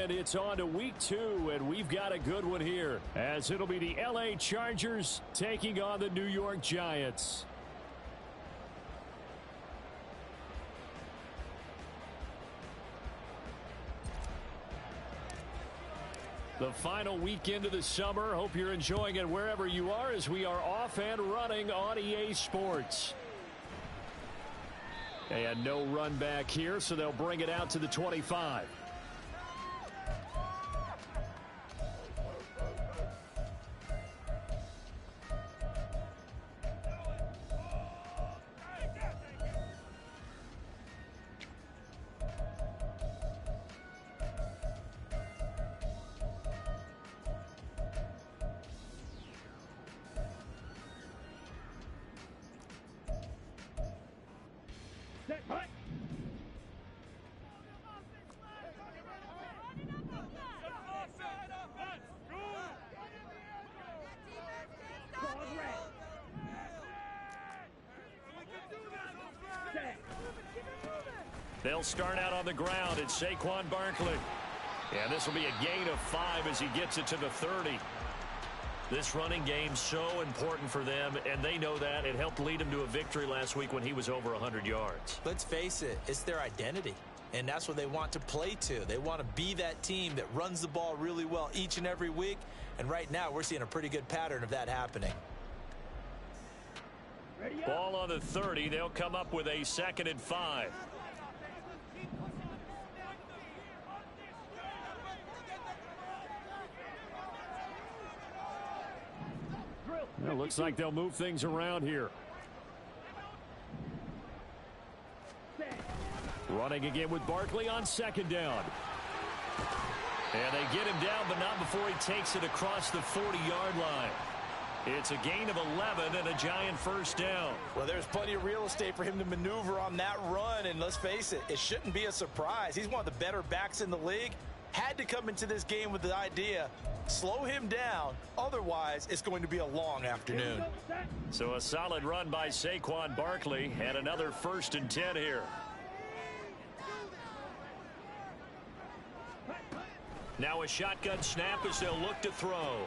And it's on to week 2, and we've got a good one here, as it'll be the L.A. Chargers taking on the New York Giants. The final weekend of the summer. Hope you're enjoying it wherever you are, as we are off and running on EA Sports. And no run back here, so they'll bring it out to the 25. They'll start out on the ground. It's Saquon Barkley. And this will be a gain of 5 as he gets it to the 30. This running game so important for them, and they know that. It helped lead him to a victory last week when he was over 100 yards. Let's face it, it's their identity, and that's what they want to play to. They want to be that team that runs the ball really well each and every week, and right now we're seeing a pretty good pattern of that happening. Ball on the 30. They'll come up with a 2nd and 5. It looks like they'll move things around here. Running again with Barkley on 2nd down. And they get him down, but not before he takes it across the 40-yard line. It's a gain of 11 and a Giant first down. Well, there's plenty of real estate for him to maneuver on that run, and let's face it, it shouldn't be a surprise. He's one of the better backs in the league. Had to come into this game with the idea, slow him down, otherwise it's going to be a long afternoon. So a solid run by Saquon Barkley, and another 1st and 10 here. Now a shotgun snap as they'll look to throw.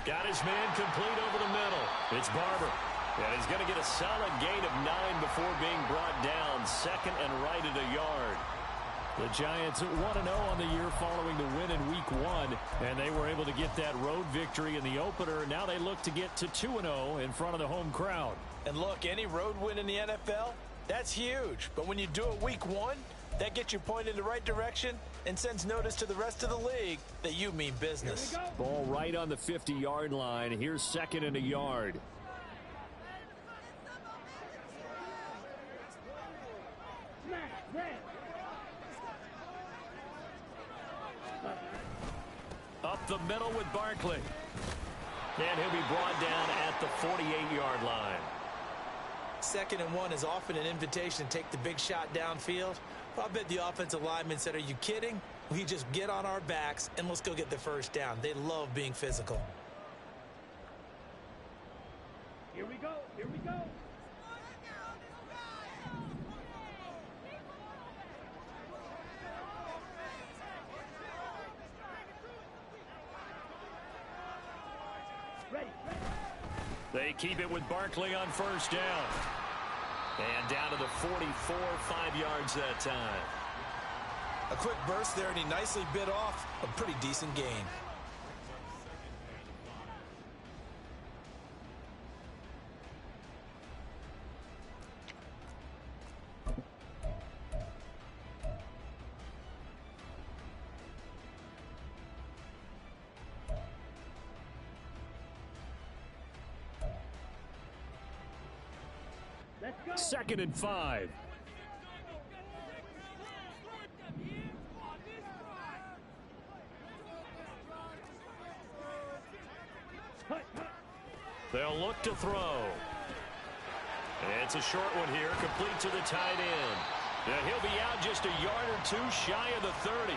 Got his man complete over the middle. It's Barber. And he's going to get a solid gain of 9 before being brought down. 2nd and right at a yard. The Giants 1-0 on the year following the win in week 1. And they were able to get that road victory in the opener. Now they look to get to 2-0 in front of the home crowd. And look, any road win in the NFL, that's huge. But when you do it week 1, that gets you pointed in the right direction and sends notice to the rest of the league that you mean business. Ball right on the 50-yard line. Here's 2nd and a yard. Up the middle with Barkley. And he'll be brought down at the 48-yard line. 2nd and 1 is often an invitation to take the big shot downfield. I bet the offensive lineman said, are you kidding? We just get on our backs and let's go get the first down. They love being physical. Here we go. Here we go. Ready. They keep it with Barkley on 1st down. And down to the 44, 5 yards that time. A quick burst there, and he nicely bit off a pretty decent gain. Let's go. 2nd and 5. They'll look to throw. It's a short one here, complete to the tight end. And he'll be out just a yard or 2 shy of the 30.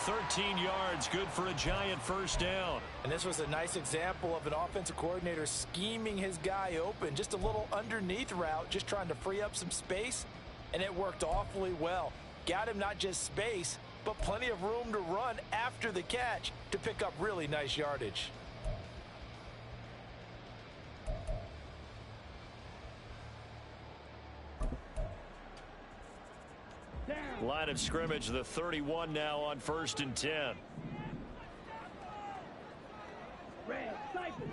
13 yards, good for a Giant first down. And this was a nice example of an offensive coordinator scheming his guy open. Just a little underneath route, just trying to free up some space, and it worked awfully well. Got him not just space, but plenty of room to run after the catch to pick up really nice yardage. Line of scrimmage, the 31 now on 1st and 10. Red, cycle.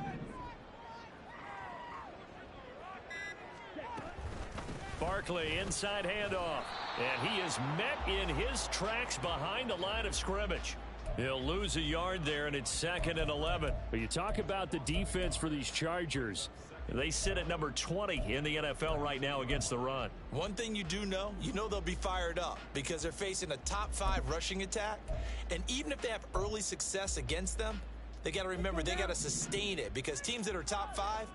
Barkley inside handoff, and he is met in his tracks behind the line of scrimmage. He'll lose a yard there, and it's 2nd and 11. But you talk about the defense for these Chargers. They sit at number 20 in the NFL right now against the run. One thing you do know, they'll be fired up because they're facing a top 5 rushing attack. And even if they have early success against them, they got to remember they got to sustain it because teams that are top 5,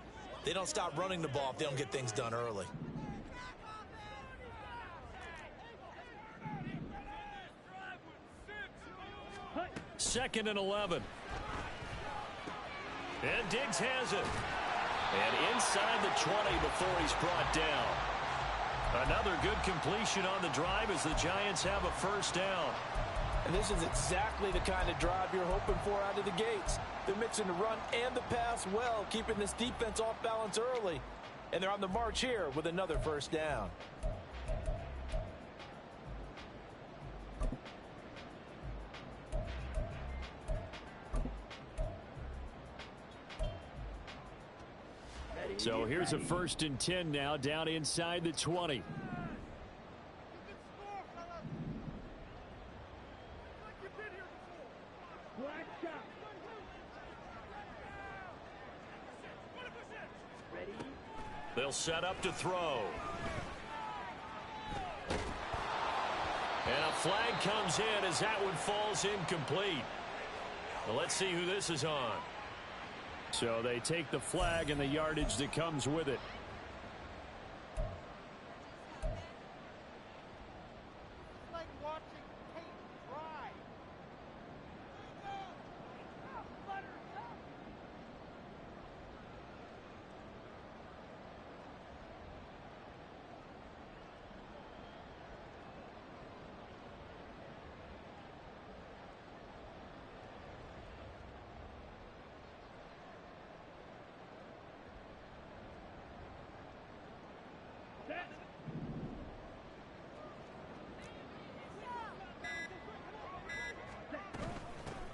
they don't stop running the ball if they don't get things done early. Second and 11. And Diggs has it. And inside the 20 before he's brought down. Another good completion on the drive as the Giants have a first down. And this is exactly the kind of drive you're hoping for out of the gates. They're mixing the run and the pass well, keeping this defense off balance early. And they're on the march here with another first down. So here's a 1st and 10 now down inside the 20. Black shot. Ready? They'll set up to throw. And a flag comes in as that one falls incomplete. Well, let's see who this is on. So they take the flag and the yardage that comes with it. Like watching paint dry.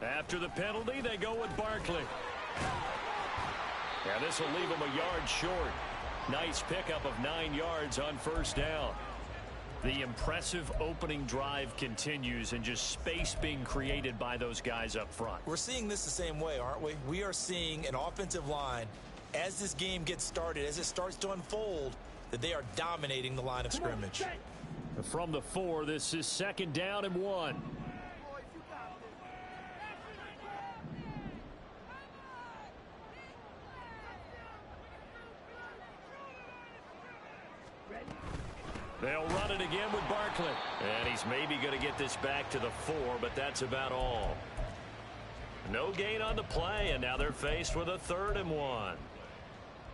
After the penalty, they go with Barkley. And this will leave him a yard short. Nice pickup of 9 yards on first down. The impressive opening drive continues and just space being created by those guys up front. We're seeing this the same way, aren't we? We are seeing an offensive line, as this game gets started, as it starts to unfold, that they are dominating the line of scrimmage. From the 4, this is 2nd down and 1. They'll run it again with Barkley. And he's maybe going to get this back to the 4, but that's about all. No gain on the play, and now they're faced with a 3rd and 1.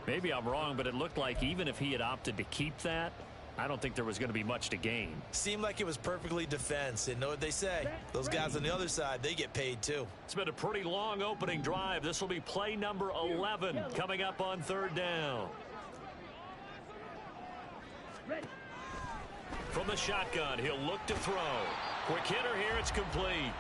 Maybe I'm wrong, but it looked like even if he had opted to keep that, I don't think there was going to be much to gain. Seemed like it was perfectly defense. And know what they say? Those guys on the other side, they get paid too. It's been a pretty long opening drive. This will be play number 11 coming up on 3rd down. Ready. From the shotgun, he'll look to throw. Quick hitter here, it's complete.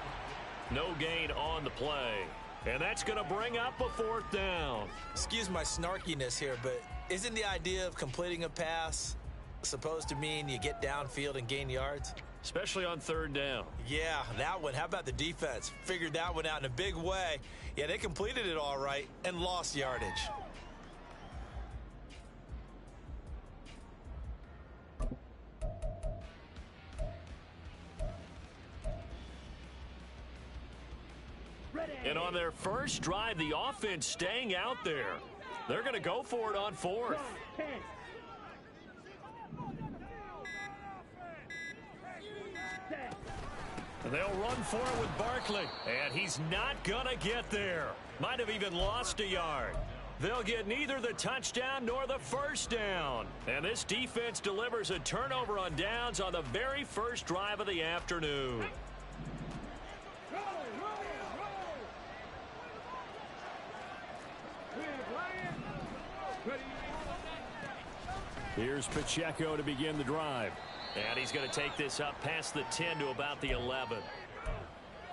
No gain on the play. And that's going to bring up a 4th down. Excuse my snarkiness here, but isn't the idea of completing a pass supposed to mean you get downfield and gain yards? Especially on 3rd down. Yeah, that one. How about the defense? Figured that one out in a big way. Yeah, they completed it all right and lost yardage. And on their first drive, the offense staying out there. They're going to go for it on 4th. 10. They'll run for it with Barkley. And he's not going to get there. Might have even lost a yard. They'll get neither the touchdown nor the first down. And this defense delivers a turnover on downs on the very first drive of the afternoon. Here's Pacheco to begin the drive. And he's going to take this up past the 10 to about the 11.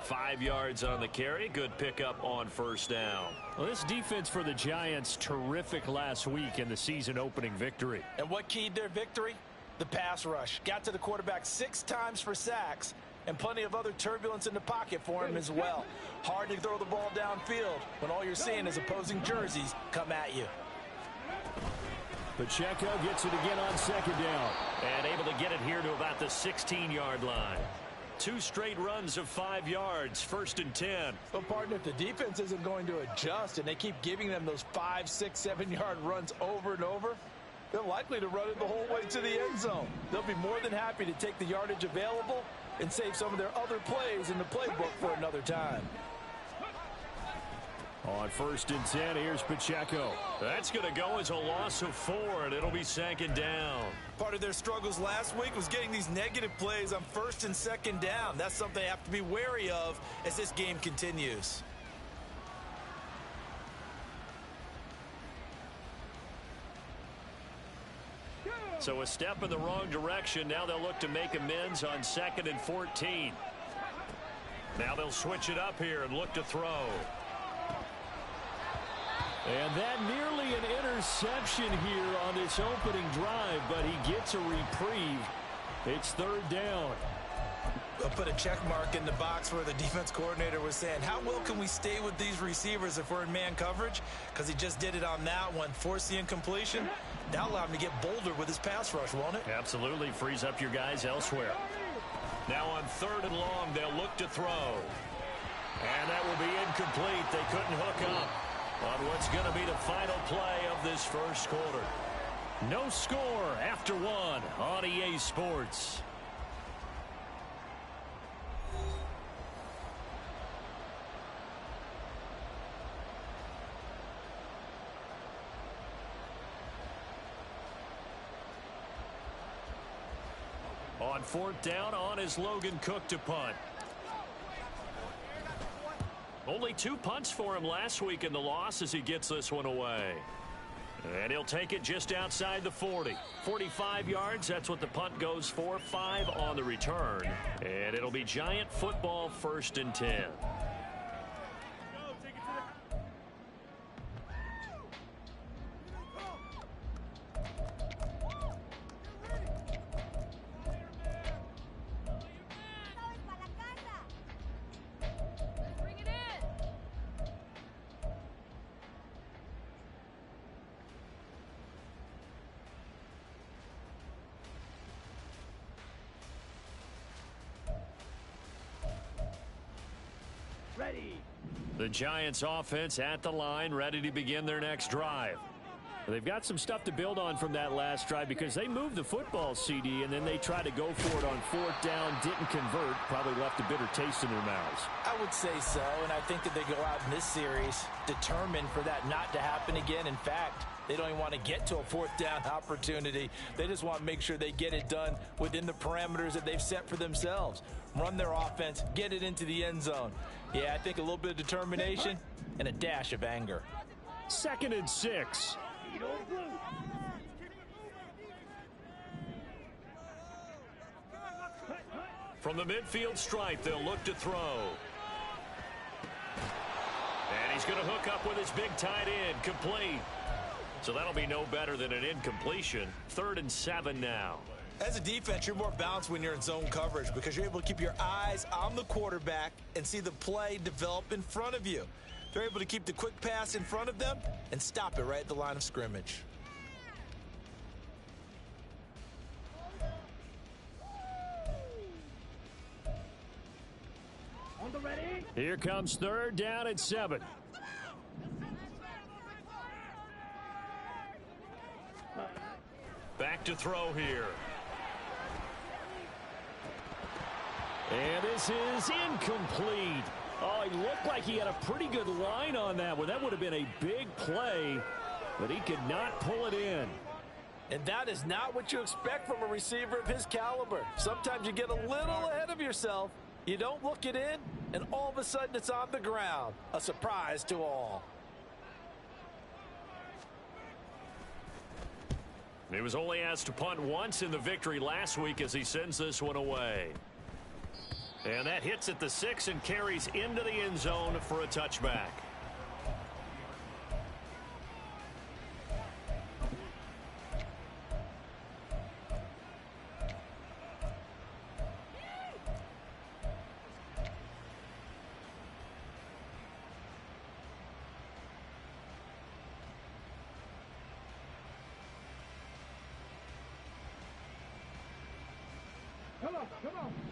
5 yards on the carry. Good pickup on first down. Well, this defense for the Giants, terrific last week in the season opening victory. And what keyed their victory? The pass rush. Got to the quarterback 6 times for sacks, and plenty of other turbulence in the pocket for him as well. Hard to throw the ball downfield when all you're seeing is opposing jerseys come at you. Pacheco gets it again on second down. And able to get it here to about the 16-yard line. 2 straight runs of 5 yards, 1st and 10. But, partner, if the defense isn't going to adjust and they keep giving them those 5, 6, 7-yard runs over and over, they're likely to run it the whole way to the end zone. They'll be more than happy to take the yardage available and save some of their other plays in the playbook for another time. On 1st and 10, here's Pacheco. That's going to go as a loss of 4, and it'll be 2nd down. Part of their struggles last week was getting these negative plays on 1st and 2nd down. That's something they have to be wary of as this game continues. So a step in the wrong direction. Now they'll look to make amends on 2nd and 14. Now they'll switch it up here and look to throw. And that nearly an interception here on this opening drive, but he gets a reprieve. It's 3rd down. I'll put a check mark in the box where the defense coordinator was saying, how well can we stay with these receivers if we're in man coverage? Because he just did it on that one, forced the incompletion. That'll allow him to get bolder with his pass rush, won't it? Absolutely. Frees up your guys elsewhere. Now on 3rd and long, they'll look to throw. And that will be incomplete. They couldn't hook up on what's going to be the final play of this first quarter. No score after 1 on EA Sports. On 4th down, on is Logan Cook to punt. Only 2 punts for him last week in the loss as he gets this one away. And he'll take it just outside the 40. 45 yards, that's what the punt goes for. 5 on the return. And it'll be Giant football, 1st and 10. The Giants offense at the line, ready to begin their next drive. They've got some stuff to build on from that last drive because they moved the football, CD, and then they tried to go for it on 4th down, didn't convert, probably left a bitter taste in their mouths. I would say so, and I think that they go out in this series determined for that not to happen again. In fact, they don't even want to get to a 4th down opportunity. They just want to make sure they get it done within the parameters that they've set for themselves. Run their offense, get it into the end zone. Yeah, I think a little bit of determination and a dash of anger. 2nd and 6. From the midfield stripe, they'll look to throw. And he's going to hook up with his big tight end, complete. So that'll be no better than an incompletion. 3rd and 7 now. As a defense, you're more balanced when you're in zone coverage because you're able to keep your eyes on the quarterback and see the play develop in front of you. They're able to keep the quick pass in front of them and stop it right at the line of scrimmage. On the ready. Here comes 3rd down and 7. Back to throw here. And this is incomplete. Oh, he looked like he had a pretty good line on that one. That would have been a big play, but he could not pull it in. And that is not what you expect from a receiver of his caliber. Sometimes you get a little ahead of yourself. You don't look it in, and all of a sudden it's on the ground. A surprise to all. He was only asked to punt once in the victory last week as he sends this one away. And that hits at the 6 and carries into the end zone for a touchback.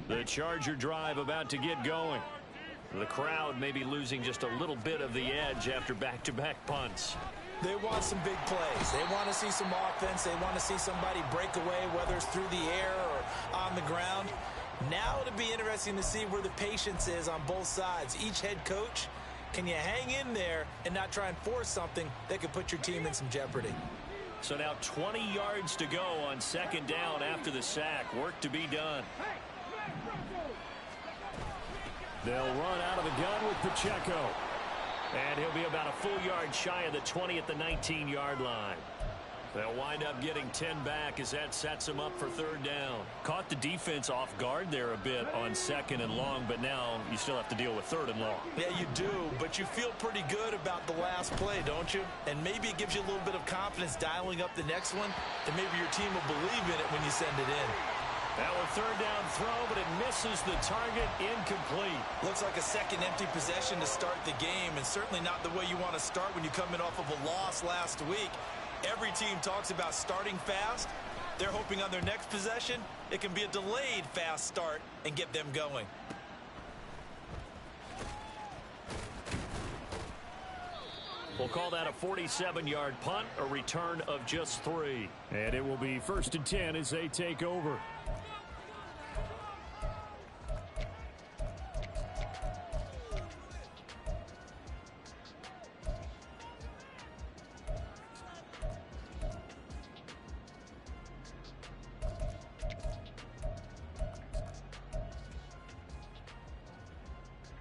The Charger drive about to get going. The crowd may be losing just a little bit of the edge after back-to-back punts. They want some big plays. They want to see some offense. They want to see somebody break away, whether it's through the air or on the ground. Now it'll be interesting to see where the patience is on both sides. Each head coach, can you hang in there and not try and force something that could put your team in some jeopardy? So now 20 yards to go on second down after the sack. Work to be done. They'll run out of the gun with Pacheco. And he'll be about a full yard shy of the 20 at the 19-yard line. They'll wind up getting 10 back as that sets them up for third down. Caught the defense off guard there a bit on second and long, but now you still have to deal with third and long. Yeah, you do, but you feel pretty good about the last play, don't you? And maybe it gives you a little bit of confidence dialing up the next one, and maybe your team will believe in it when you send it in. That was third down throw, but it misses the target, incomplete. Looks like a second empty possession to start the game, and certainly not the way you want to start when you come in off of a loss last week. Every team talks about starting fast. They're hoping on their next possession, it can be a delayed fast start and get them going. We'll call that a 47-yard punt, a return of just 3. And it will be 1st and 10 as they take over.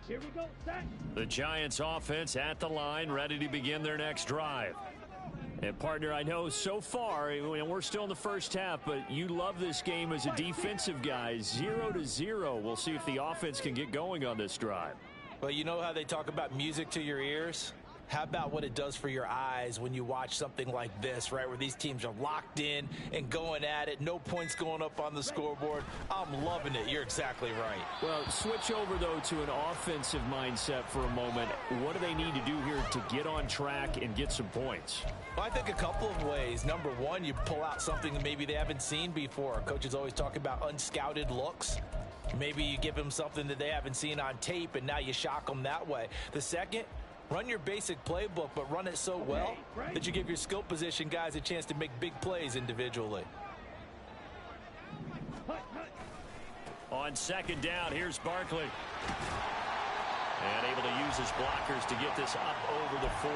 Here we go, set. The Giants offense at the line, ready to begin their next drive. And partner, I know so far, we're still in the first half, but you love this game as a defensive guy. 0-0. We'll see if the offense can get going on this drive. Well, you know how they talk about music to your ears? How about what it does for your eyes when you watch something like this, right, where these teams are locked in and going at it, no points going up on the scoreboard? I'm loving it. You're exactly right. Well, switch over, though, to an offensive mindset for a moment. What do they need to do here to get on track and get some points? Well, I think a couple of ways. Number one, you pull out something that maybe they haven't seen before. Coaches always talk about unscouted looks. Maybe you give them something that they haven't seen on tape, and now you shock them that way. The second, run your basic playbook, but run it so well that you give your skill position guys a chance to make big plays individually. On second down, here's Barkley. And able to use his blockers to get this up over the 40.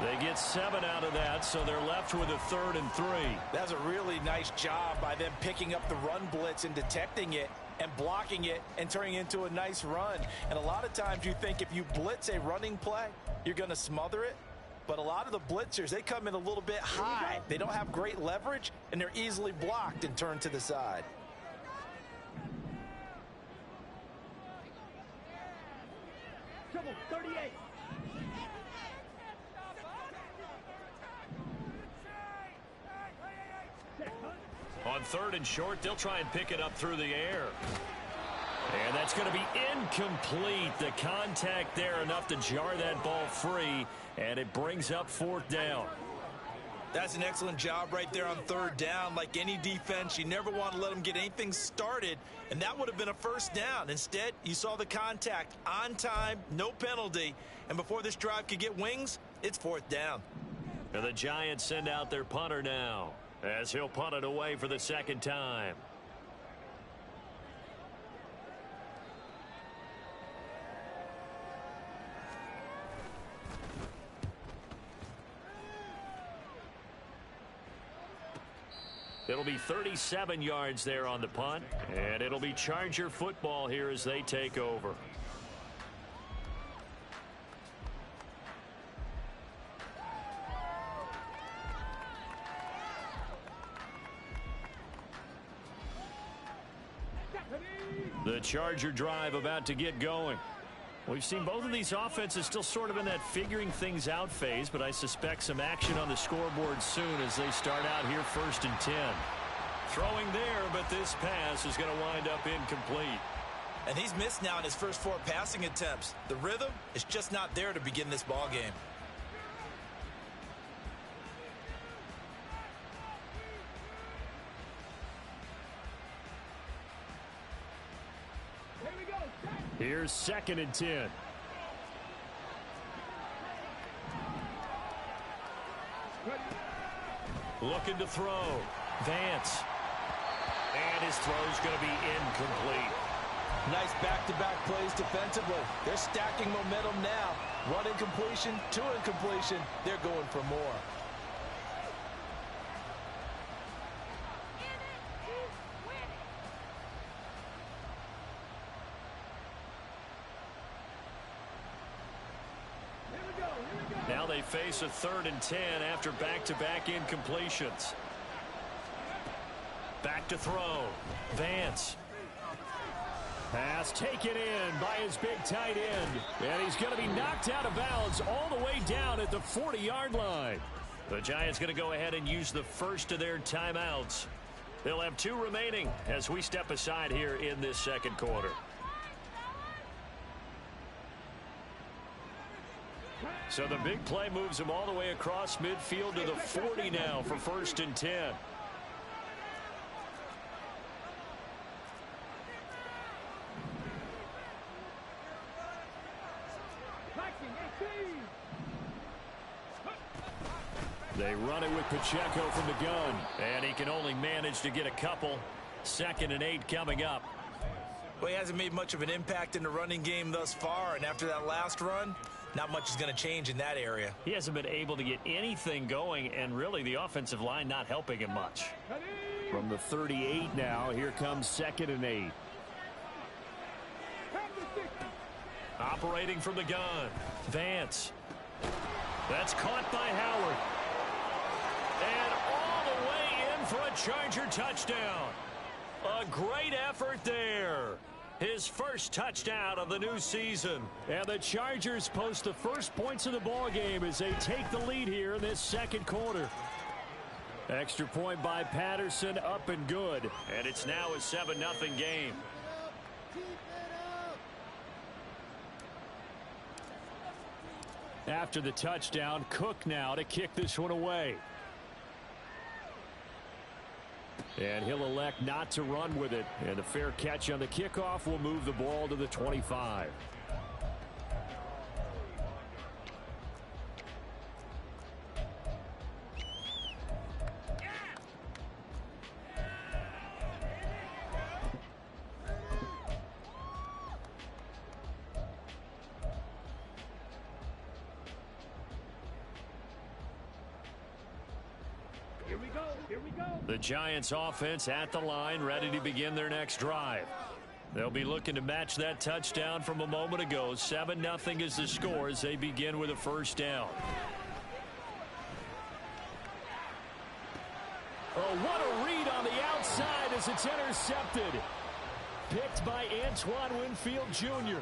They get 7 out of that, so they're left with a 3rd and 3. That's a really nice job by them picking up the run blitz and detecting it and blocking it and turning it into a nice run. And a lot of times you think if you blitz a running play, you're going to smother it. But a lot of the blitzers, they come in a little bit high. They don't have great leverage, and they're easily blocked and turned to the side. Trouble, 38. On 3rd and short, they'll try and pick it up through the air. And that's going to be incomplete. The contact there enough to jar that ball free, and it brings up 4th down. That's an excellent job right there on 3rd down. Like any defense, you never want to let them get anything started, and that would have been a 1st down. Instead, you saw the contact on time, no penalty, and before this drive could get wings, it's 4th down. And the Giants send out their punter now, as he'll punt it away for the 2nd time. It'll be 37 yards there on the punt, and it'll be Charger football here as they take over. The Charger drive about to get going. We've seen both of these offenses still sort of in that figuring things out phase, but I suspect some action on the scoreboard soon as they start out here 1st and 10. Throwing there, but this pass is going to wind up incomplete. And he's missed now in his first 4 passing attempts. The rhythm is just not there to begin this ball game. Here's 2nd and 10. Looking to throw. Vance. And his throw's going to be incomplete. Nice back-to-back plays defensively. They're stacking momentum now. 1 incompletion, 2 incompletion. They're going for more. Now they face a 3rd and 10 after back-to-back incompletions. Back to throw. Vance. Pass taken in by his big tight end. And he's going to be knocked out of bounds all the way down at the 40-yard line. The Giants going to go ahead and use the first of their timeouts. They'll have 2 remaining as we step aside here in this 2nd quarter. So the big play moves him all the way across midfield to the 40 now for 1st and 10. They run it with Pacheco from the gun. And he can only manage to get a couple. 2nd and 8 coming up. Well, he hasn't made much of an impact in the running game thus far. And after that last run, not much is going to change in that area. He hasn't been able to get anything going, and really the offensive line not helping him much. From the 38 now, here comes 2nd and 8. Operating from the gun. Vance. That's caught by Howard. And all the way in for a Charger touchdown. A great effort there. His first touchdown of the new season. And the Chargers post the first points of the ball game as they take the lead here in this 2nd quarter. Extra point by Patterson, up and good. And it's now a 7-0 game. After the touchdown, Cook now to kick this one away. And he'll elect not to run with it. And a fair catch on the kickoff will move the ball to the 25. The Giants offense at the line, ready to begin their next drive. They'll be looking to match that touchdown from a moment ago. 7-0 is the score as they begin with a 1st down. Oh, what a read on the outside as it's intercepted. Picked by Antoine Winfield Jr.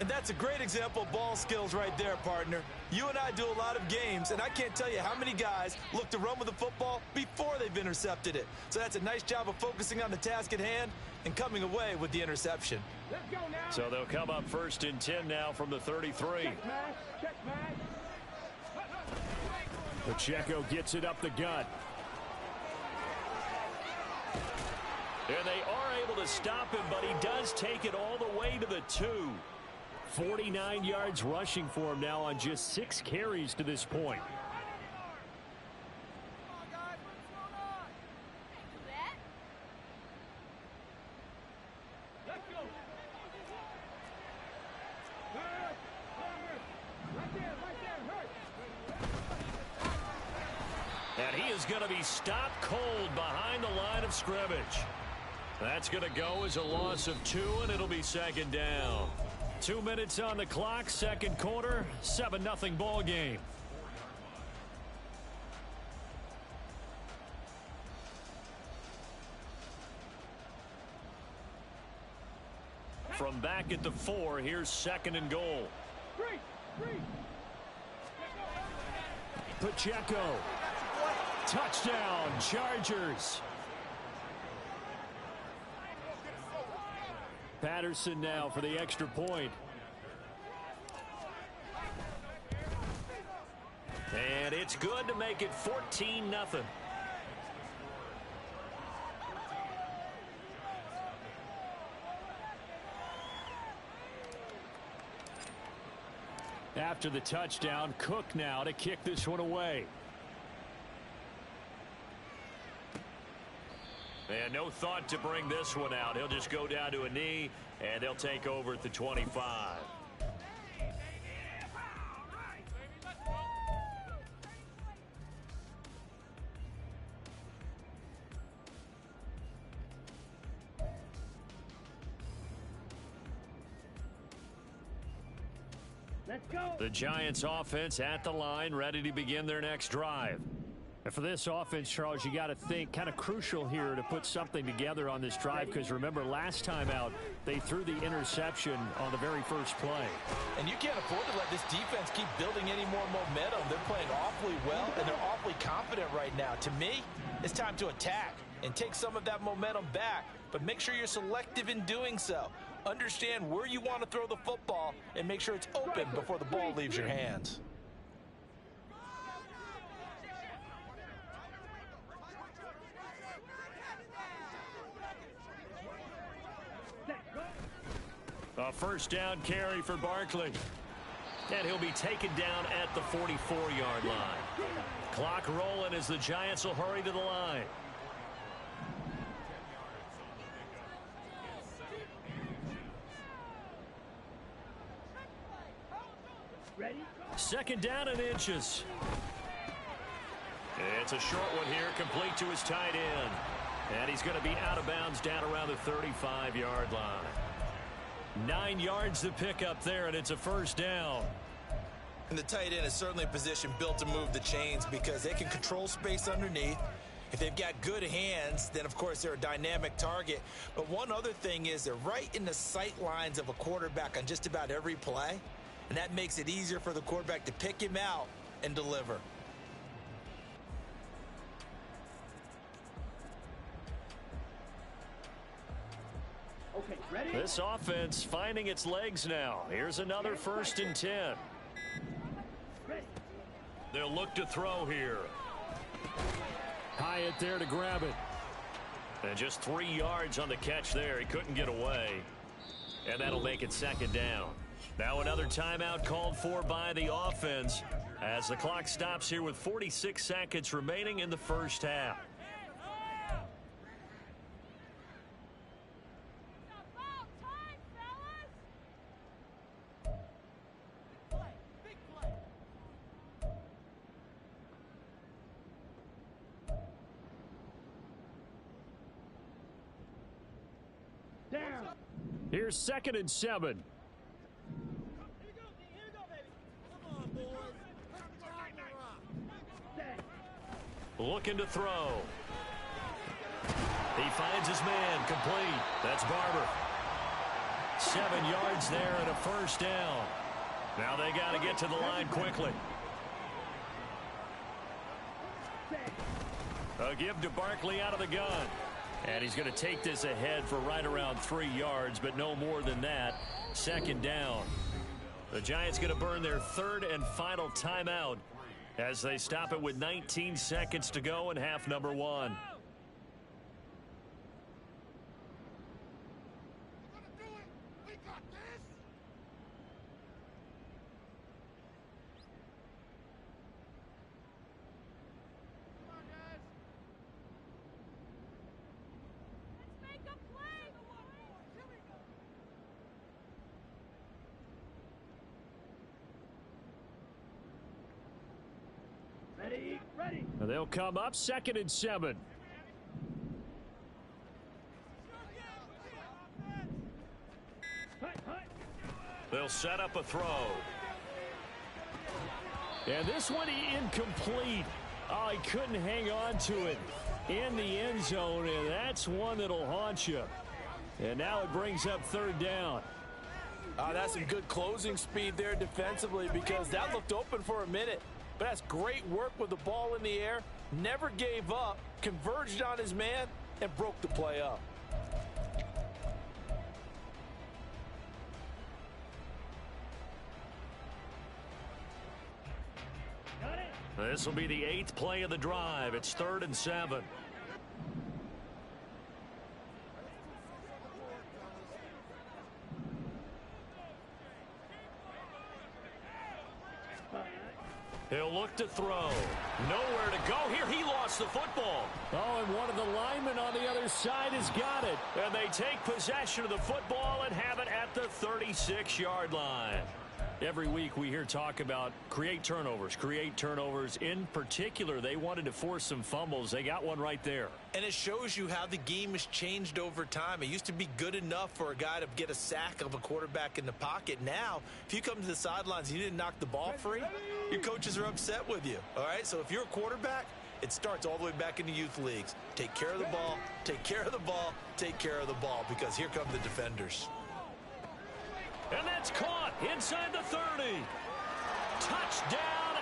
And that's a great example of ball skills right there, partner. You and I do a lot of games, and I can't tell you how many guys look to run with the football before they've intercepted it. So that's a nice job of focusing on the task at hand and coming away with the interception. Let's go now. So they'll come up 1st and 10 now from the 33. Check match. Pacheco gets it up the gut. And they are able to stop him, but he does take it all the way to the 2. 49 yards rushing for him now on just 6 carries to this point. Let's go. And he is going to be stopped cold behind the line of scrimmage. That's going to go as a loss of 2, and it'll be 2nd down. 2 minutes on the clock, 2nd quarter, 7-0 ball game. from back at the 4. Here's 2nd and goal. Pacheco. Touchdown, Chargers. Patterson now for the extra point. And it's good to make it 14-0. After the touchdown, Cook now to kick this one away. And no thought to bring this one out. He'll just go down to a knee, and they'll take over at the 25. Let's go. The Giants offense at the line, ready to begin their next drive. And for this offense, Charles, you got to think kind of crucial here to put something together on this drive, because remember last time out they threw the interception on the very first play. And you can't afford to let this defense keep building any more momentum. They're playing awfully well, and they're awfully confident right now. To me, it's time to attack and take some of that momentum back, but make sure you're selective in doing so. Understand where you want to throw the football and make sure it's open before the ball leaves your hands. A first down carry for Barkley. And he'll be taken down at the 44-yard line. Clock rolling as the Giants will hurry to the line. Ready? 2nd down and inches. It's a short one here, complete to his tight end. And he's going to be out of bounds down around the 35-yard line. 9 yards to pick up there, and it's a first down. And the tight end is certainly a position built to move the chains because they can control space underneath. If they've got good hands, then of course they're a dynamic target. But one other thing is they're right in the sight lines of a quarterback on just about every play. And that makes it easier for the quarterback to pick him out and deliver. Okay, ready? This offense finding its legs now. Here's another 1st and 10. Ready. They'll look to throw here. Hyatt there to grab it. And just 3 yards on the catch there. He couldn't get away. And that'll make it 2nd down. Now another timeout called for by the offense as the clock stops here with 46 seconds remaining in the first half. Down. Here's 2nd and 7. Looking to throw. He finds his man, complete. That's Barber. 7 yards there and a first down. Now they got to get to the line quickly. A give to Barkley out of the gun. And he's going to take this ahead for right around 3 yards, but no more than that. 2nd down. The Giants going to burn their 3rd and final timeout as they stop it with 19 seconds to go in half number 1. Ready, ready. They'll come up 2nd and 7. They'll set up a throw. And this one incomplete. Oh, he couldn't hang on to it in the end zone, and that's one that'll haunt you. And now it brings up third down. That's some good closing speed there defensively because that looked open for a minute. But that's great work with the ball in the air. Never gave up, converged on his man, and broke the play up. This will be the 8th play of the drive. It's 3rd and 7. He'll look to throw. Nowhere to go here. He lost the football. Oh, and one of the linemen on the other side has got it. And they take possession of the football and have it at the 36-yard line. Every week we hear talk about create turnovers. In particular, they wanted to force some fumbles. They got one right there. And it shows you how the game has changed over time. It used to be good enough for a guy to get a sack of a quarterback in the pocket. Now, if you come to the sidelines and you didn't knock the ball free, your coaches are upset with you. All right, so if you're a quarterback, it starts all the way back in the youth leagues. Take care of the ball, take care of the ball, take care of the ball, because here come the defenders. And that's caught inside the 30. Touchdown,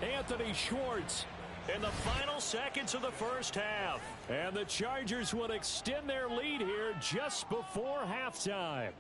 L.A. Anthony Schwartz in the final seconds of the first half. And the Chargers will extend their lead here just before halftime.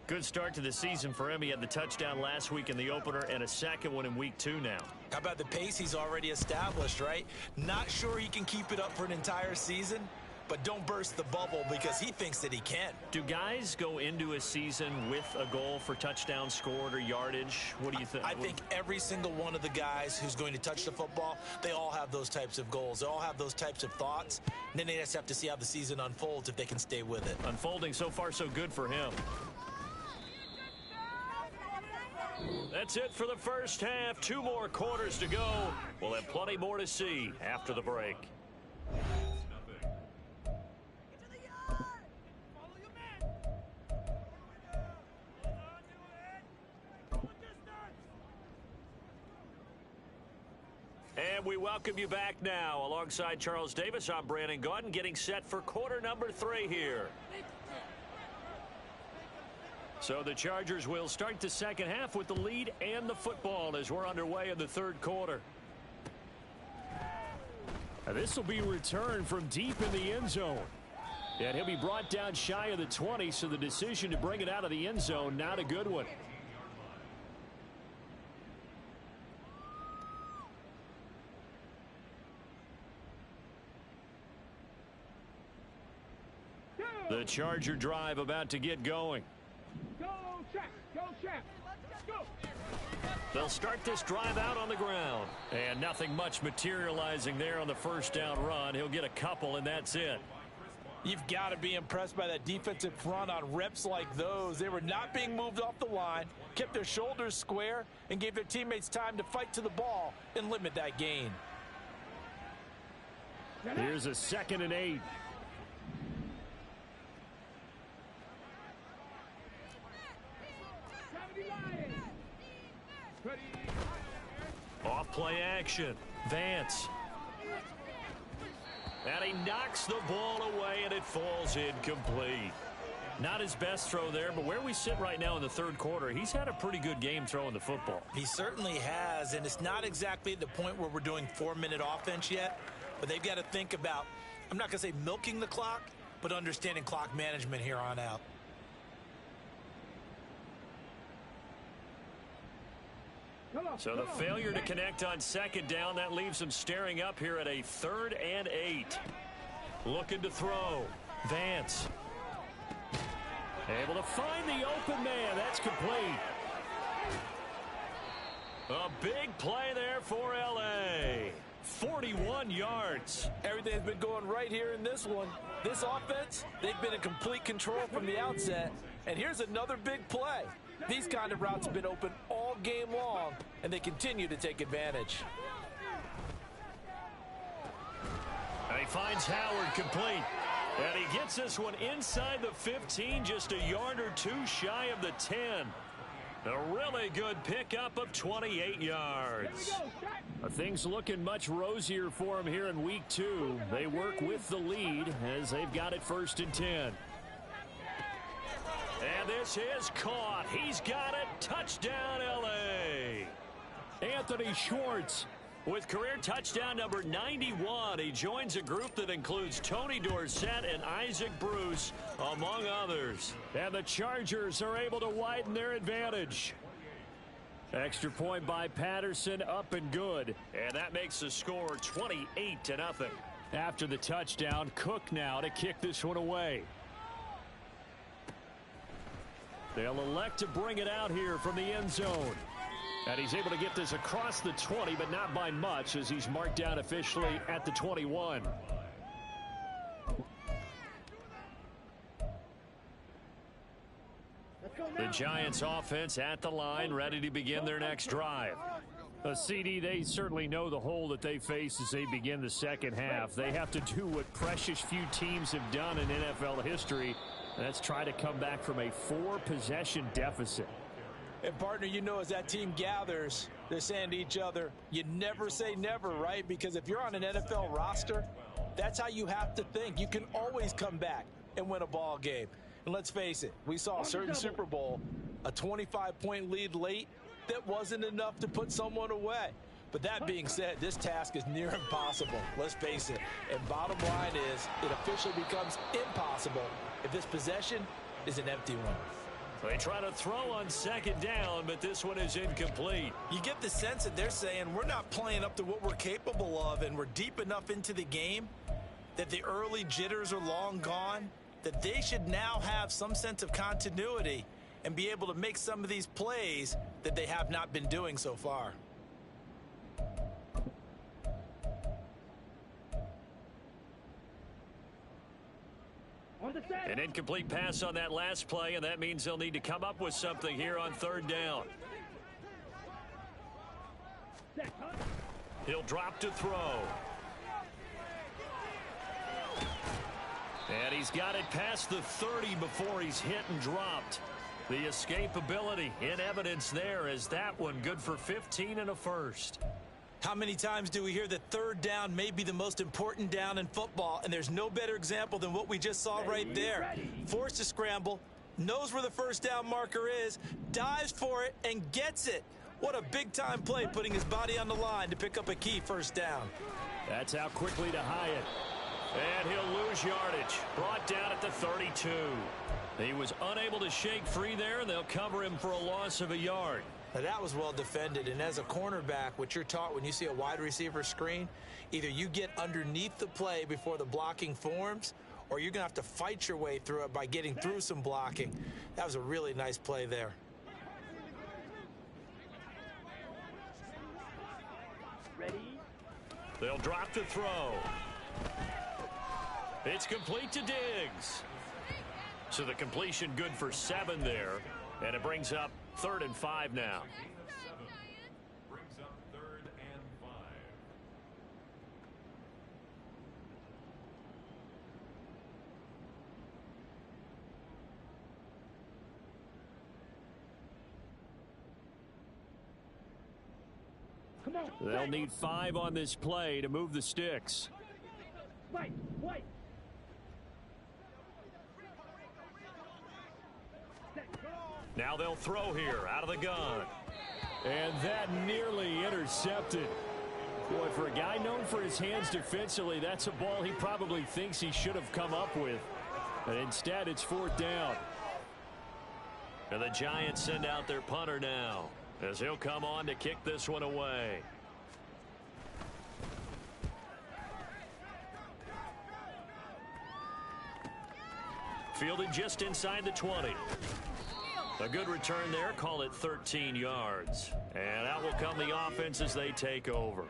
Good start to the season for him. He had the touchdown last week in the opener and a second one in week 2 now. How about the pace he's already established, right? Not sure he can keep it up for an entire season, but don't burst the bubble because he thinks that he can. Do guys go into a season with a goal for touchdowns scored or yardage? What do you think? I think every single one of the guys who's going to touch the football, they all have those types of goals. They all have those types of thoughts. And then they just have to see how the season unfolds if they can stay with it. Unfolding so far so good for him. That's it for the first half. 2 more quarters to go. We'll have plenty more to see after the break. And we welcome you back now. Alongside Charles Davis, I'm Brandon Gaudin, getting set for quarter number 3 here. So the Chargers will start the second half with the lead and the football as we're underway in the third quarter. Now this will be returned from deep in the end zone. And he'll be brought down shy of the 20, so the decision to bring it out of the end zone, not a good one. The Charger drive about to get going. Go, Shaq! Go, Shaq! Go! They'll start this drive out on the ground. And nothing much materializing there on the first down run. He'll get a couple, and that's it. You've got to be impressed by that defensive front on reps like those. They were not being moved off the line, kept their shoulders square, and gave their teammates time to fight to the ball and limit that gain. Here's a 2nd and 8. Off play action. Vance. And he knocks the ball away, and it falls incomplete. Not his best throw there, but where we sit right now in the third quarter, he's had a pretty good game throwing the football. He certainly has, and it's not exactly at the point where we're doing 4-minute offense yet, but they've got to think about, I'm not going to say milking the clock, but understanding clock management here on out. So the failure to connect on 2nd down, that leaves him staring up here at a 3rd and 8. Looking to throw. Vance. Able to find the open man. That's complete. A big play there for L.A. 41 yards. Everything's been going right here in this one. This offense, they've been in complete control from the outset. And here's another big play. These kind of routes have been open all game long, and they continue to take advantage. And he finds Howard complete. And he gets this one inside the 15, just a yard or 2 shy of the 10. A really good pickup of 28 yards. Things looking much rosier for him here in week 2. They work with the lead as they've got it 1st and 10. And this is caught. He's got it. Touchdown, L.A. Anthony Schwartz with career touchdown number 91. He joins a group that includes Tony Dorsett and Isaac Bruce, among others. And the Chargers are able to widen their advantage. Extra point by Patterson, up and good. And that makes the score 28-0. After the touchdown, Cook now to kick this one away. They'll elect to bring it out here from the end zone. And he's able to get this across the 20, but not by much, as he's marked down officially at the 21. The Giants offense at the line, ready to begin their next drive. CD, they certainly know the hole that they face as they begin the second half. They have to do what precious few teams have done in NFL history. That's try to come back from a 4-possession deficit. And, partner, you know, as that team gathers, they're saying to each other, you never say never, right? Because if you're on an NFL roster, that's how you have to think. You can always come back and win a ball game. And let's face it, we saw a certain Super Bowl, a 25-point lead late, that wasn't enough to put someone away. But that being said, this task is near impossible. Let's face it. And bottom line is, it officially becomes impossible if this possession is an empty one. They try to throw on 2nd down, but this one is incomplete. You get the sense that they're saying we're not playing up to what we're capable of, and we're deep enough into the game that the early jitters are long gone, that they should now have some sense of continuity and be able to make some of these plays that they have not been doing so far. An incomplete pass on that last play, and that means they'll need to come up with something here on 3rd down. He'll drop to throw. And he's got it past the 30 before he's hit and dropped. The escapability in evidence there as that one good for 15 and a first. How many times do we hear that 3rd down may be the most important down in football, and there's no better example than what we just saw right there. Forced to scramble, knows where the 1st down marker is, dives for it, and gets it. What a big-time play, putting his body on the line to pick up a key 1st down. That's out quickly to Hyatt. And he'll lose yardage. Brought down at the 32. He was unable to shake free there, and they'll cover him for a loss of a yard. Now, that was well defended, and as a cornerback, what you're taught when you see a wide receiver screen, either you get underneath the play before the blocking forms, or you're going to have to fight your way through it by getting through some blocking. That was a really nice play there. Ready? They'll drop to throw. It's complete to Diggs. So the completion good for 7 there, and it brings up 3rd and 5 now. Brings up 3rd and 5. Come on. They'll need 5 on this play to move the sticks. Wait. Now they'll throw here out of the gun. And that nearly intercepted. Boy, for a guy known for his hands defensively, that's a ball he probably thinks he should have come up with. But instead, it's 4th down. And the Giants send out their punter now, as he'll come on to kick this one away. Fielded just inside the 20. A good return there, call it 13 yards. And out will come the offense as they take over.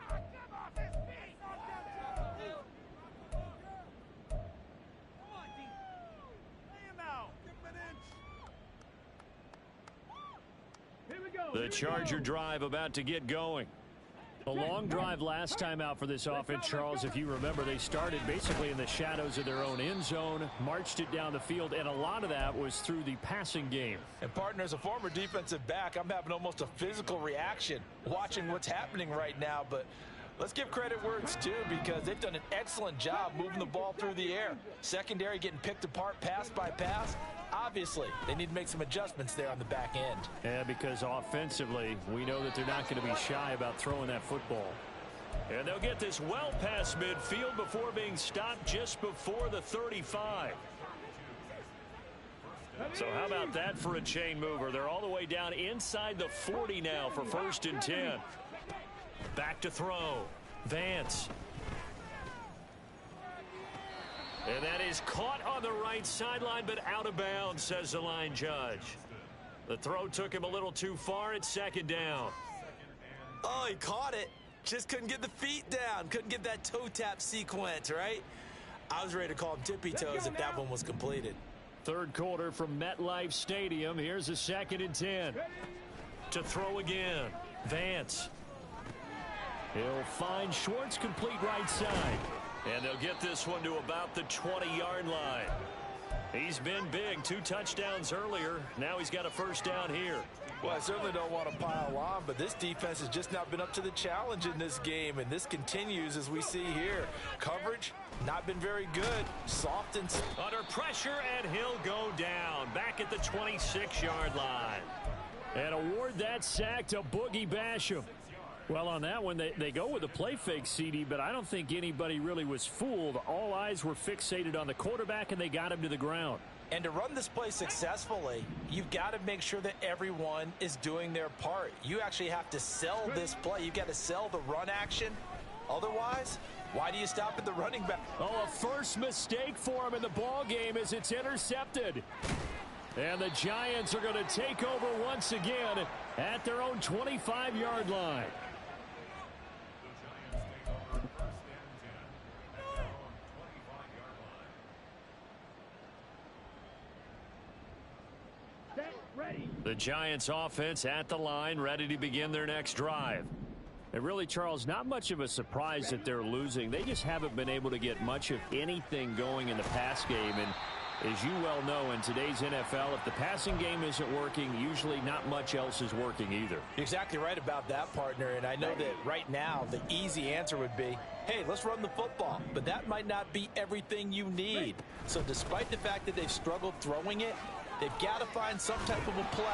The Charger drive about to get going. A long drive last time out for this offense, Charles. If you remember, they started basically in the shadows of their own end zone, marched it down the field, and a lot of that was through the passing game. And partner, as a former defensive back, I'm having almost a physical reaction watching what's happening right now. But let's give credit where it's due, because they've done an excellent job moving the ball through the air. Secondary getting picked apart pass by pass. Obviously, they need to make some adjustments there on the back end. Yeah, because offensively, we know that they're not going to be shy about throwing that football. And they'll get this well past midfield before being stopped just before the 35. So how about that for a chain mover? They're all the way down inside the 40 now for 1st and 10. Back to throw. Vance. And that is caught on the right sideline, but out of bounds, says the line judge. The throw took him a little too far. It's 2nd down. Oh, he caught it. Just couldn't get the feet down. Couldn't get that toe tap sequence, right? I was ready to call him tippy toes if that one was completed. 3rd quarter from MetLife Stadium. Here's a 2nd and 10. To throw again. Vance. He'll find Schwartz, complete right side. And they'll get this one to about the 20-yard line. He's been big. 2 touchdowns earlier. Now he's got a 1st down here. Well, I certainly don't want to pile on, but this defense has just not been up to the challenge in this game, and this continues as we see here. Coverage, not been very good. Soft and... Under pressure, and he'll go down. Back at the 26-yard line. And award that sack to Boogie Basham. Well, on that one, they go with a play fake, CD, but I don't think anybody really was fooled. All eyes were fixated on the quarterback, and they got him to the ground. And to run this play successfully, you've got to make sure that everyone is doing their part. You actually have to sell this play. You've got to sell the run action. Otherwise, why do you stop at the running back? Oh, a first mistake for him in the ball game as it's intercepted. And the Giants are going to take over once again at their own 25-yard line. The Giants offense at the line, ready to begin their next drive. And really, Charles, not much of a surprise that they're losing. They just haven't been able to get much of anything going in the pass game. And as you well know, in today's NFL, if the passing game isn't working, usually not much else is working either. You're exactly right about that, partner. And I know that right now the easy answer would be, hey, let's run the football. But that might not be everything you need. So despite the fact that they've struggled throwing it, they've got to find some type of a play,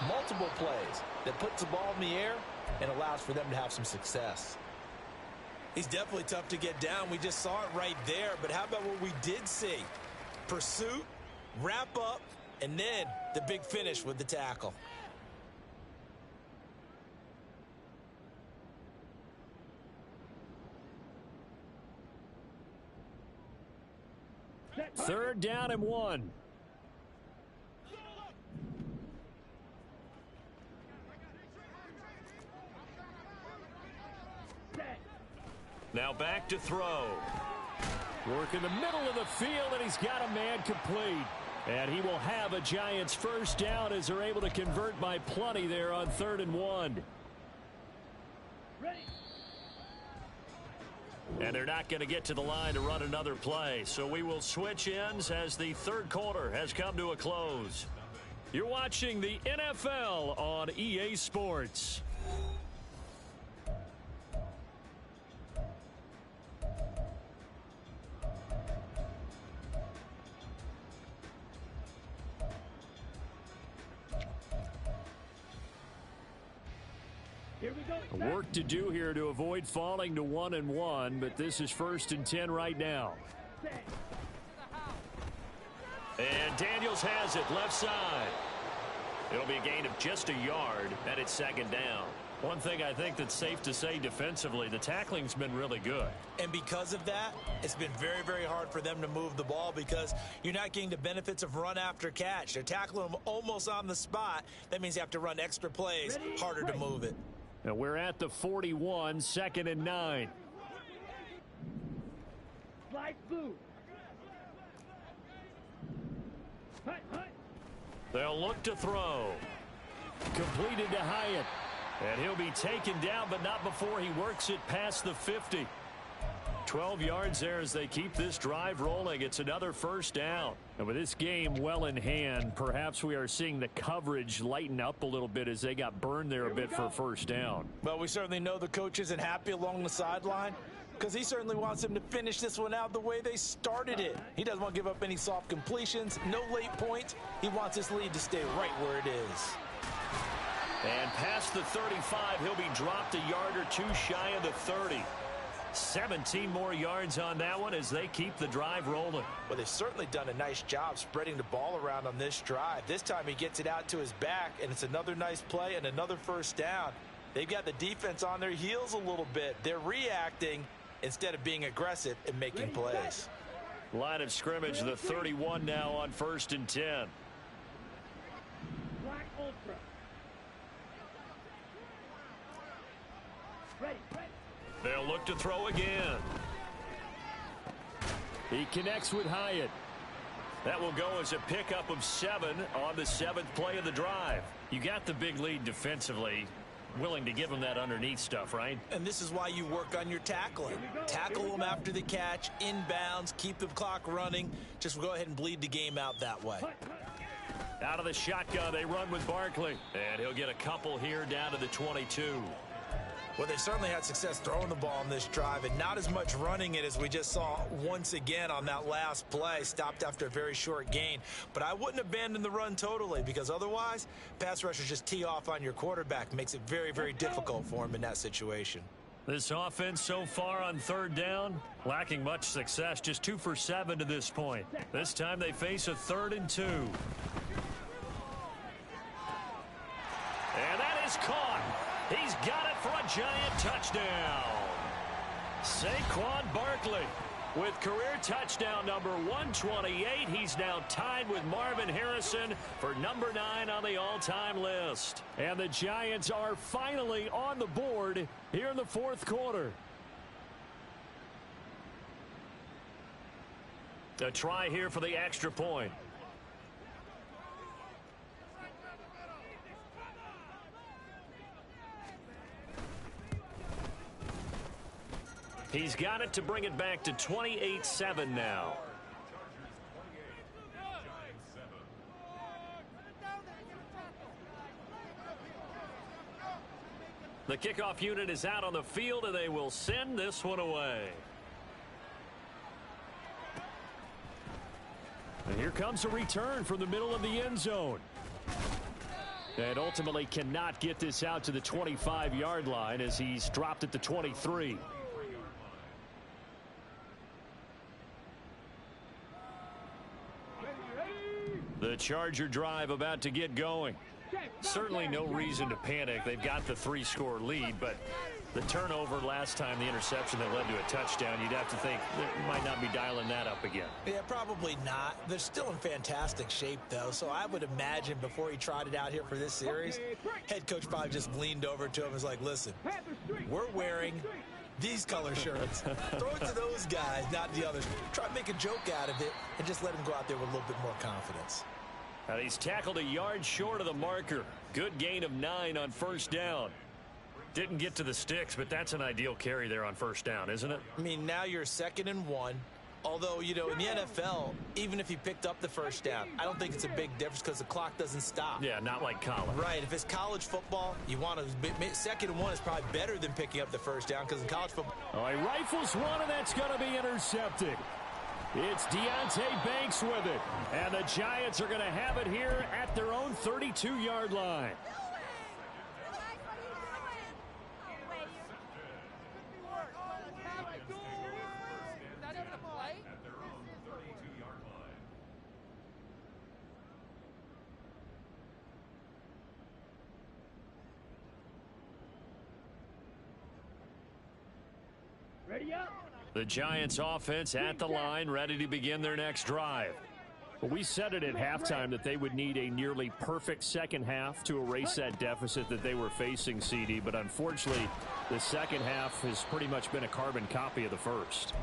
multiple plays, that puts the ball in the air and allows for them to have some success. He's definitely tough to get down. We just saw it right there. But how about what we did see? Pursuit, wrap up, and then the big finish with the tackle. Third down and 1. Now back to throw. Work in the middle of the field, and he's got a man complete. And he will have a Giants 1st down as they're able to convert by plenty there on 3rd and 1. And they're not going to get to the line to run another play. So we will switch ends as the 3rd quarter has come to a close. You're watching the NFL on EA Sports. Work to do here to avoid falling to 1-1, but this is 1st and 10 right now. And Daniels has it left side. It'll be a gain of just a yard, and it's 2nd down. One thing I think that's safe to say defensively, the tackling's been really good. And because of that, it's been very, very hard for them to move the ball because you're not getting the benefits of run after catch. They're tackling them almost on the spot. That means you have to run extra plays, harder to move it. And we're at the 41, 2nd and 9. Slide blue. They'll look to throw. Completed to Hyatt. And he'll be taken down, but not before he works it past the 50. 12 yards there as they keep this drive rolling. It's another first down. And with this game well in hand, perhaps we are seeing the coverage lighten up a little bit as they got burned there a bit for a first down. Well, we certainly know the coach isn't happy along the sideline because he certainly wants them to finish this one out the way they started it. He doesn't want to give up any soft completions, no late points. He wants this lead to stay right where it is. And past the 35, he'll be dropped a yard or two shy of the 30. 17 more yards on that one as they keep the drive rolling. Well, they've certainly done a nice job spreading the ball around on this drive. This time he gets it out to his back, and it's another nice play and another first down. They've got the defense on their heels a little bit. They're reacting instead of being aggressive and making plays. Line of scrimmage, the 31 now on 1st and 10. Black Ultra. Ready. They'll look to throw again. He connects with Hyatt. That will go as a pickup of 7 on the 7th play of the drive. You got the big lead defensively. Willing to give them that underneath stuff, right? And this is why you work on your tackling. Tackle them after the catch, inbounds, keep the clock running. Just go ahead and bleed the game out that way. Out of the shotgun, they run with Barkley. And he'll get a couple here down to the 22. Well, they certainly had success throwing the ball on this drive and not as much running it as we just saw once again on that last play. Stopped after a very short gain. But I wouldn't abandon the run totally because otherwise, pass rushers just tee off on your quarterback. Makes it very, very difficult for him in that situation. This offense so far on 3rd down, lacking much success. Just 2 for 7 to this point. This time they face a 3rd and 2. And that is caught. He's got it for a giant touchdown. Saquon Barkley with career touchdown number 128. He's now tied with Marvin Harrison for number 9 on the all-time list. And the Giants are finally on the board here in the 4th quarter. A try here for the extra point. He's got it to bring it back to 28-7 now. The kickoff unit is out on the field, and they will send this one away. And here comes a return from the middle of the end zone. And ultimately cannot get this out to the 25-yard line as he's dropped at the 23. The Charger drive about to get going. Certainly no reason to panic. They've got the 3-score lead, but the turnover last time, the interception that led to a touchdown, you'd have to think they might not be dialing that up again. Yeah, probably not. They're still in fantastic shape, though, so I would imagine before he trotted out here for this series, head coach probably just leaned over to him and was like, listen, we're wearing these color shirts. Throw it to those guys, not the others. Try to make a joke out of it and just let him go out there with a little bit more confidence. And he's tackled a yard short of the marker. Good gain of 9 on 1st down. Didn't get to the sticks, but that's an ideal carry there on 1st down, isn't it? I mean, now you're 2nd and 1. Although, you know, in the NFL, even if he picked up the 1st down, I don't think it's a big difference because the clock doesn't stop. Yeah, not like college. Right. If it's college football, you want to 2nd and 1 is probably better than picking up the 1st down because in college football. Oh, he rifles one, and that's going to be intercepted. It's Deonte Banks with it. And the Giants are going to have it here at their own 32-yard line. Ready up. The Giants offense at the line, ready to begin their next drive. Well, we said it at halftime that they would need a nearly perfect second half to erase that deficit that they were facing, CD. But unfortunately, the second half has pretty much been a carbon copy of the first.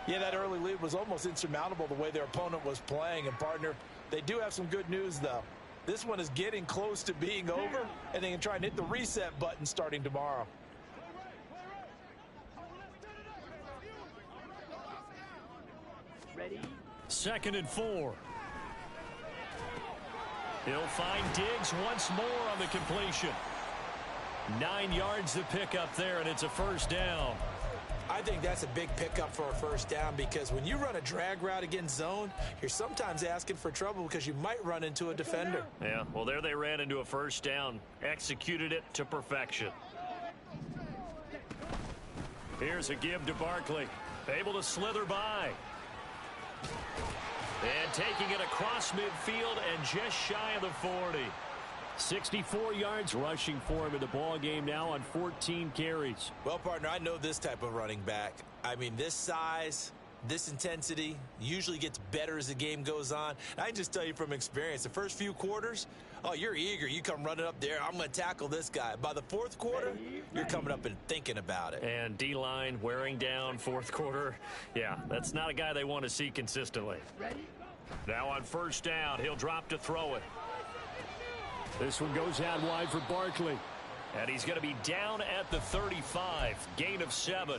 Yeah, that early lead was almost insurmountable the way their opponent was playing. And, partner, they do have some good news, though. This one is getting close to being over, and they can try and hit the reset button starting tomorrow. Ready? 2nd and 4. He'll find Diggs once more on the completion. 9 yards to pick up there, and it's a first down. I think that's a big pickup for a first down because when you run a drag route against zone, you're sometimes asking for trouble because you might run into a defender. Yeah, well, there they ran into a first down. Executed it to perfection. Here's a give to Barkley. Able to slither by. And taking it across midfield and just shy of the 40. 64 yards rushing for him in the ball game now on 14 carries. Well, partner, I know this type of running back. I mean, this size, this intensity usually gets better as the game goes on. And I can just tell you from experience, the first few quarters, oh, you're eager. You come running up there. I'm going to tackle this guy. By the fourth quarter, you're coming up and thinking about it. And D-line wearing down fourth quarter. Yeah, that's not a guy they want to see consistently. Now on first down, he'll drop to throw it. This one goes out wide for Barkley. And he's going to be down at the 35. Gain of 7.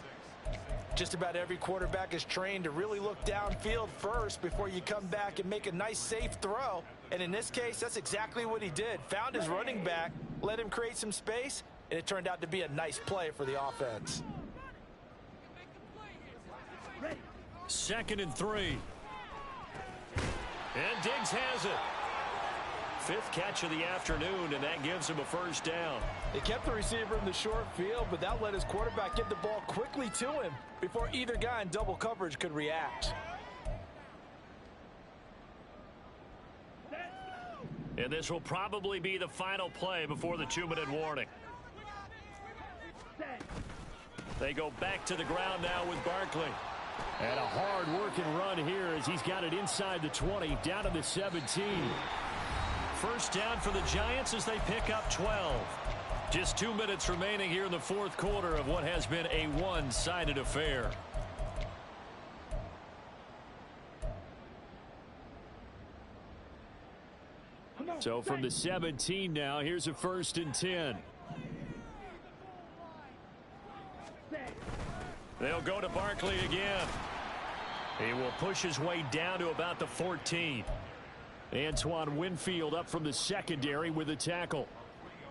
Just about every quarterback is trained to really look downfield first before you come back and make a nice, safe throw. And in this case, that's exactly what he did. Found his running back, let him create some space, and it turned out to be a nice play for the offense. 2nd and 3. And Diggs has it. 5th catch of the afternoon, and that gives him a first down. They kept the receiver in the short field, but that let his quarterback get the ball quickly to him before either guy in double coverage could react. And this will probably be the final play before the 2-minute warning. They go back to the ground now with Barkley. And a hard-working run here as he's got it inside the 20, down to the 17. First down for the Giants as they pick up 12. Just 2 minutes remaining here in the fourth quarter of what has been a one-sided affair. So from the 17 now, here's a 1st and 10. They'll go to Barkley again. He will push his way down to about the 14. Antoine Winfield up from the secondary with a tackle.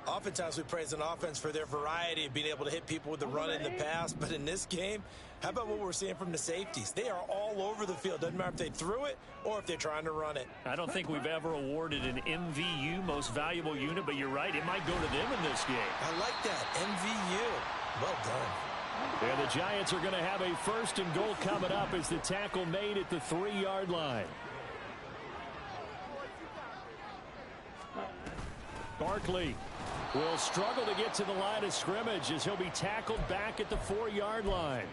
Oftentimes we praise an offense for their variety of being able to hit people with the run in the pass, but in this game, how about what we're seeing from the safeties? They are all over the field. Doesn't matter if they threw it or if they're trying to run it. I don't think we've ever awarded an MVU, most valuable unit, but you're right, it might go to them in this game. I like that, MVU. Well done. And the Giants are going to have a 1st and goal coming up as the tackle made at the 3-yard line. Barkley will struggle to get to the line of scrimmage as he'll be tackled back at the 4-yard line.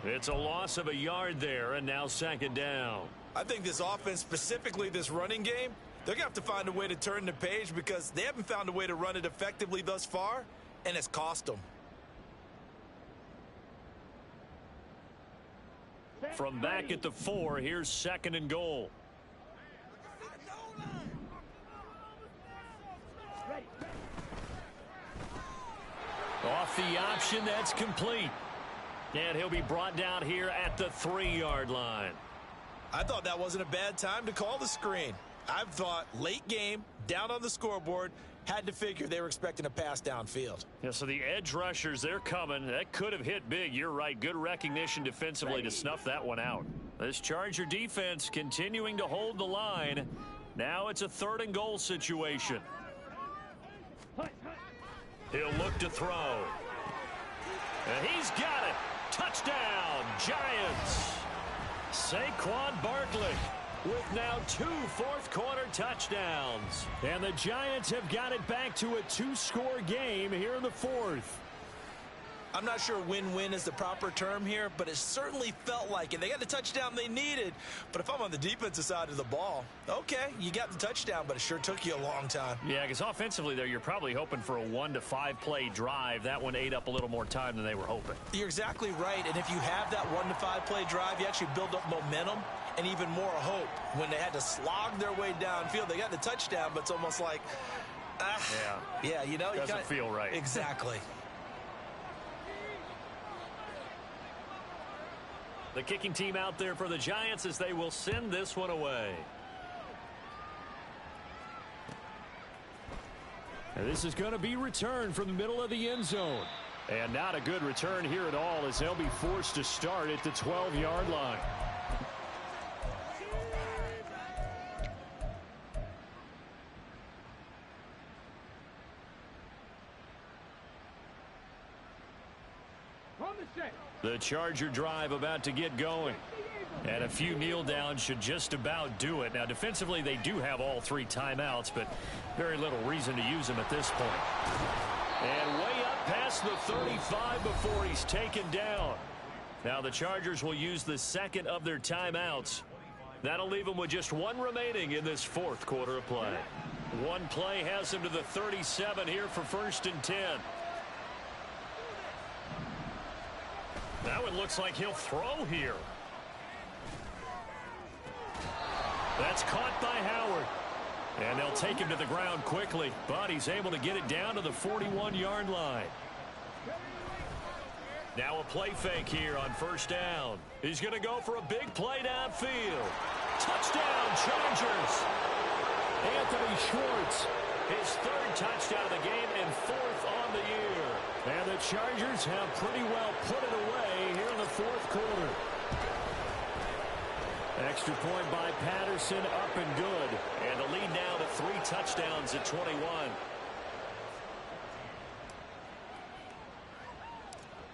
It's a loss of a yard there, and now 2nd down. I think this offense, specifically this running game, they're going to have to find a way to turn the page because they haven't found a way to run it effectively thus far, and it's cost them. From back at the 4, here's 2nd and goal. Off the option, that's complete. And he'll be brought down here at the 3-yard line. I thought that wasn't a bad time to call the screen. I've thought late game, down on the scoreboard, had to figure they were expecting a pass downfield. Yeah, so the edge rushers, they're coming. That could have hit big. You're right. Good recognition defensively to snuff that one out. This Charger defense continuing to hold the line. Now it's a 3rd and goal situation. He'll look to throw. And he's got it. Touchdown, Giants. Saquon Barkley with now 2 fourth-quarter touchdowns. And the Giants have got it back to a 2-score game here in the 4th. I'm not sure win-win is the proper term here, but it certainly felt like it. They got the touchdown they needed, but if I'm on the defensive side of the ball, okay, you got the touchdown, but it sure took you a long time. Yeah, because offensively there, you're probably hoping for a 1 to 5 play drive. That one ate up a little more time than they were hoping. You're exactly right, and if you have that 1 to 5 play drive, you actually build up momentum, and even more hope when they had to slog their way downfield. They got the touchdown, but it's almost like, yeah, you know. Doesn't feel right. Exactly. The kicking team out there for the Giants as they will send this one away. And this is going to be returned from the middle of the end zone. And not a good return here at all as they'll be forced to start at the 12-yard line. The Charger drive about to get going. And a few kneel downs should just about do it. Now, defensively, they do have all 3 timeouts, but very little reason to use them at this point. And way up past the 35 before he's taken down. Now, the Chargers will use the second of their timeouts. That'll leave them with just 1 remaining in this 4th quarter of play. One play has them to the 37 here for 1st and 10. Now it looks like he'll throw here. That's caught by Howard. And they'll take him to the ground quickly, but he's able to get it down to the 41-yard line. Now a play fake here on 1st down. He's going to go for a big play downfield. Touchdown, Chargers. Anthony Schwartz, his 3rd touchdown of the game and 4th on the year. And the Chargers have pretty well put it away here in the 4th quarter. Extra point by Patterson, up and good. And the lead now to 3 touchdowns at 21.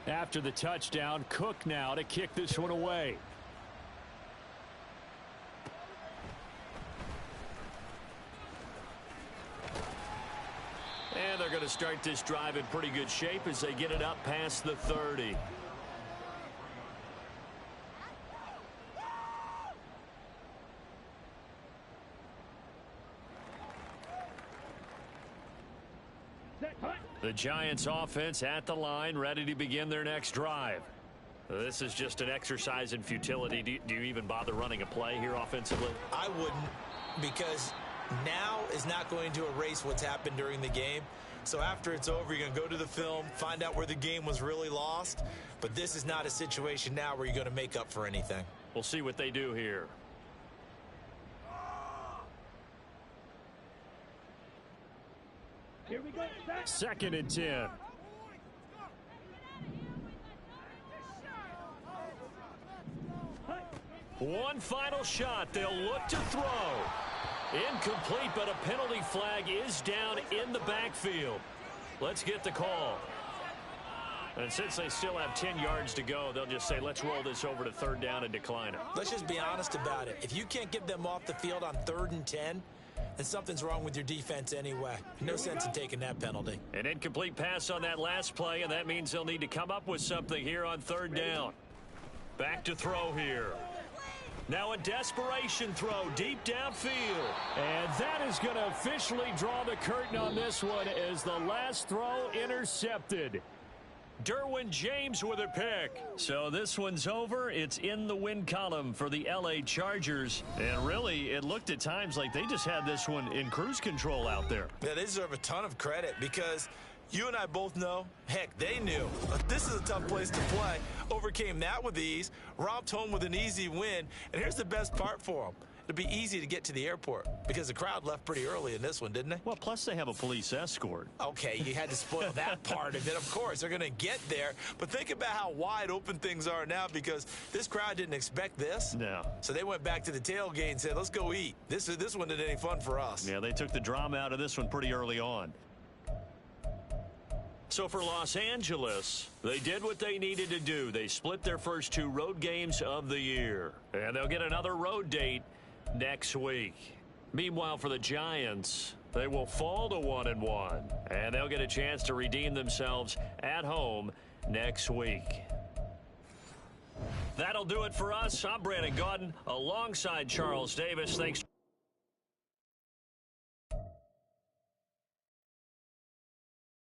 After the touchdown, Cook now to kick this one away. And they're going to start this drive in pretty good shape as they get it up past the 30. The Giants offense at the line, ready to begin their next drive. This is just an exercise in futility. Do you even bother running a play here offensively? I wouldn't, because now is not going to erase what's happened during the game. So after it's over, you're going to go to the film, find out where the game was really lost. But this is not a situation now where you're going to make up for anything. We'll see what they do here. Here we go. 2nd and 10. One final shot. They'll look to throw. Incomplete, but a penalty flag is down in the backfield. Let's get the call. And since they still have 10 yards to go, they'll just say, let's roll this over to 3rd down and decline it. Let's just be honest about it. If you can't get them off the field on 3rd and 10, then something's wrong with your defense anyway. No sense in taking that penalty. An incomplete pass on that last play, and that means they'll need to come up with something here on 3rd down. Back to throw here. Now a desperation throw deep downfield. And that is going to officially draw the curtain on this one as the last throw intercepted. Derwin James with a pick. So this one's over. It's in the win column for the L.A. Chargers. And really, it looked at times like they just had this one in cruise control out there. Yeah, they deserve a ton of credit because you and I both know, heck, they knew. This is a tough place to play. Overcame that with ease, romped home with an easy win. And here's the best part for them. It'll be easy to get to the airport because the crowd left pretty early in this one, didn't they? Well, plus they have a police escort. Okay, you had to spoil that part of it. Of course, they're going to get there. But think about how wide open things are now because this crowd didn't expect this. No. So they went back to the tailgate and said, let's go eat. This one isn't any fun for us. Yeah, they took the drama out of this one pretty early on. So for Los Angeles, they did what they needed to do. They split their first 2 road games of the year. And they'll get another road date next week. Meanwhile, for the Giants, they will fall to 1-1. And they'll get a chance to redeem themselves at home next week. That'll do it for us. I'm Brandon Gaudin alongside Charles Davis. Thanks.